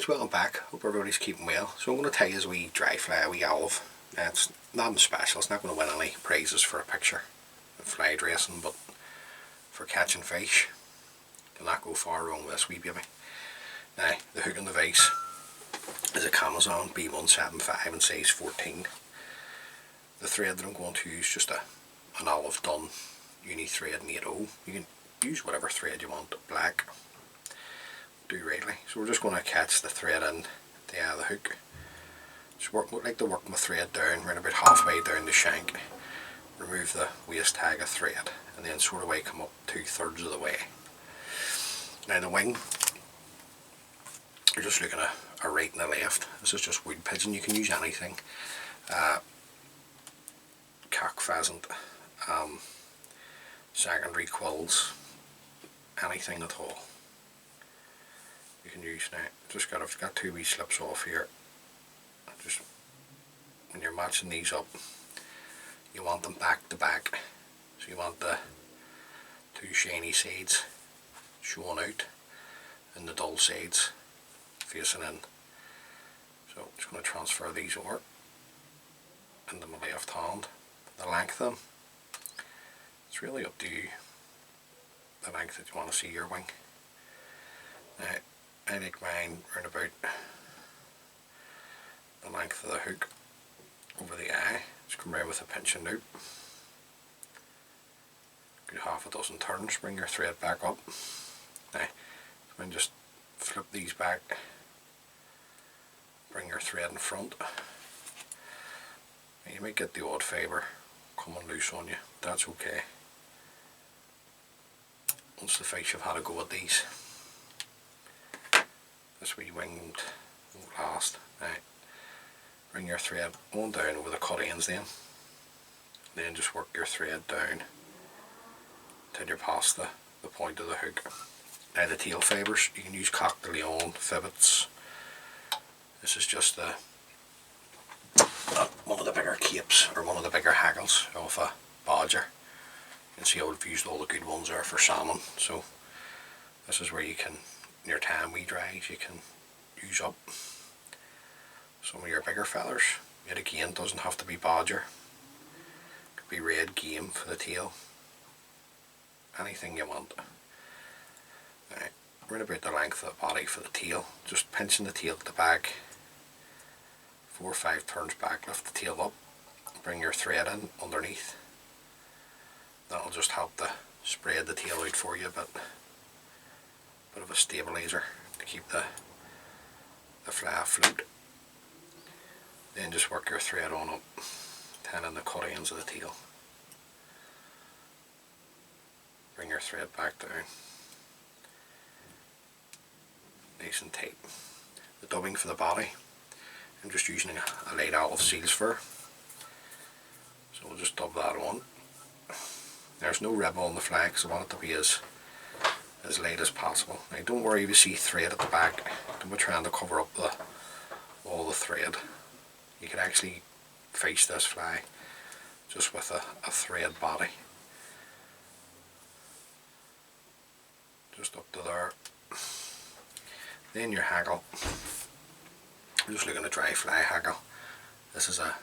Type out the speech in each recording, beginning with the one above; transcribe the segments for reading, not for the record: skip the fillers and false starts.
welcome back. Hope everybody's keeping well. So I'm going to tell you a wee dry fly, a wee olive. It's nothing special, it's not going to win any prizes for a picture of fly dressing, but for catching fish, you'll not go far wrong with this wee baby. Now, the hook and the vise is a Kamasan B170 in size 14. The thread that I'm going to use is just an olive done uni thread in 8/0. You can use whatever thread you want, black. Do rightly. So we're just going to catch the thread in the hook. Just like to work my thread down, around about halfway down the shank. Remove the waist tag of thread, and then sort of come up 2/3 of the way. Now the wing, you're just looking at a right and a left. This is just wood pigeon. You can use anything. Cock pheasant, secondary quills, anything at all. You can use now. I've got two wee slips off here. Just when you're matching these up, you want them back to back. So you want the two shiny sides showing out and the dull sides facing in. So I'm just going to transfer these over into my left hand. The length of them, it's really up to you, the length that you want to see your wing. Now, I like mine around about the length of the hook over the eye. Just come around with a pinching loop. Good half a dozen turns, bring your thread back up. Now, then just flip these back, bring your thread in front. Now, you might get the odd fibre coming loose on you, that's okay. Once the fish have had a go at these, this wee wing won't last. Now, bring your thread on down over the cut ends then just work your thread down until you're past the point of the hook. Now the tail fibres, you can use Coq de Leon, fibres. This is just one of the bigger capes, or one of the bigger hackles of a bodger. You can see how I've used all the good ones there for salmon. So this is where you can, in your time we dries, you can use up some of your bigger feathers. Yet again, doesn't have to be bodger. Could be red game for the tail. Anything you want. Right, round about the length of the body for the tail. Just pinching the tail at the back. 4 or 5 turns back, lift the tail up, bring your thread in underneath. That'll just help to spread the tail out for you a bit of a stabilizer to keep the fly afloat. Then just work your thread on up, tying the cut ends of the tail. Bring your thread back down, nice and tight. The dubbing for the body, I'm just using a light olive seal's fur, so we'll just dub that on. There's no rib on the fly because I want it to be as light as possible. Now don't worry if you see thread at the back, don't be trying to cover up all the thread. You can actually fish this fly just with a thread body. Just up to there. Then your hackle. I'm just looking at a dry fly hackle. This is a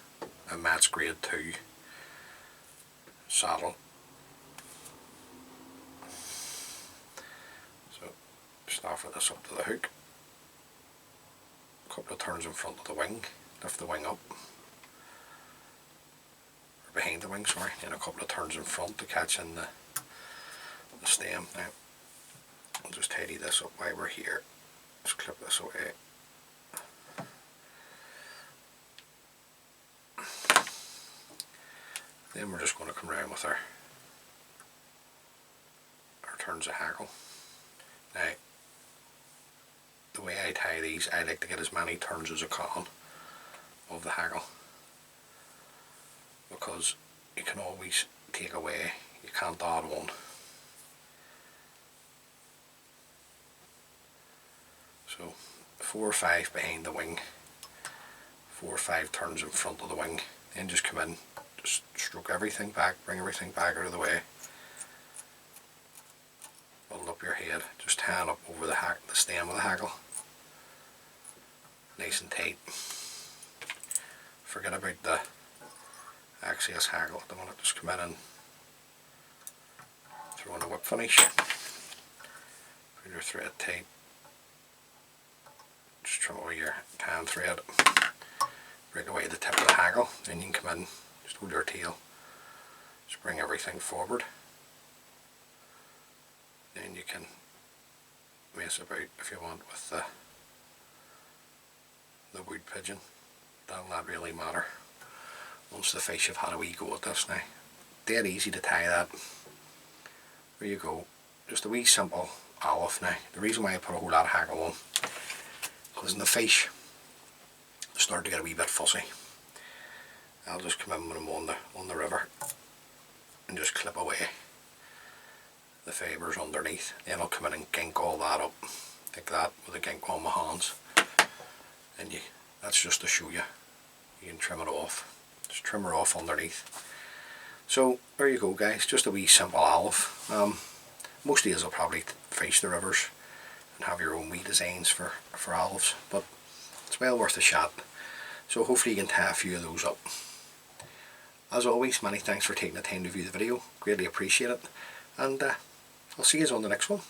Match grade 2 saddle. So just offer this up to the hook. A couple of turns in front of the wing. Lift the wing up. Or behind the wing, sorry. And a couple of turns in front to catch in the stem. Now, I'll just tidy this up while we're here. Just clip this away. Then we're just going to come around with our turns of hackle. Now, the way I tie these, I like to get as many turns as I can of the hackle, because you can always take away, you can't add one. So 4 or 5 behind the wing, 4 or 5 turns in front of the wing, then just come in, just stroke everything back, bring everything back out of the way, build up your head, just hand up over the stem of the hackle, nice and tight. Forget about the access haggle at the minute, just come in and throw in a whip finish. Put your thread tight. Just trim away your tan thread. Break away the tip of the haggle, then you can come in, just hold your tail, just bring everything forward. Then you can mess about if you want with the wood pigeon. That'll not really matter once the fish have had a wee go at this now. Dead easy to tie that. There you go. Just a wee simple olive now. The reason why I put a whole lot of haggle on, because in the fish start to get a wee bit fussy. I'll just come in when I'm on the river and just clip away the fibres underneath. Then I'll come in and gink all that up like that with a gink on my hands. And that's just to show you. You can trim it off. Just trim her off underneath. So there you go, guys. Just a wee simple olive. Most days I'll probably fish the rivers and have your own wee designs for olives, but it's well worth a shot. So hopefully you can tie a few of those up. As always, many thanks for taking the time to view the video. Greatly appreciate it. And I'll see you on the next one.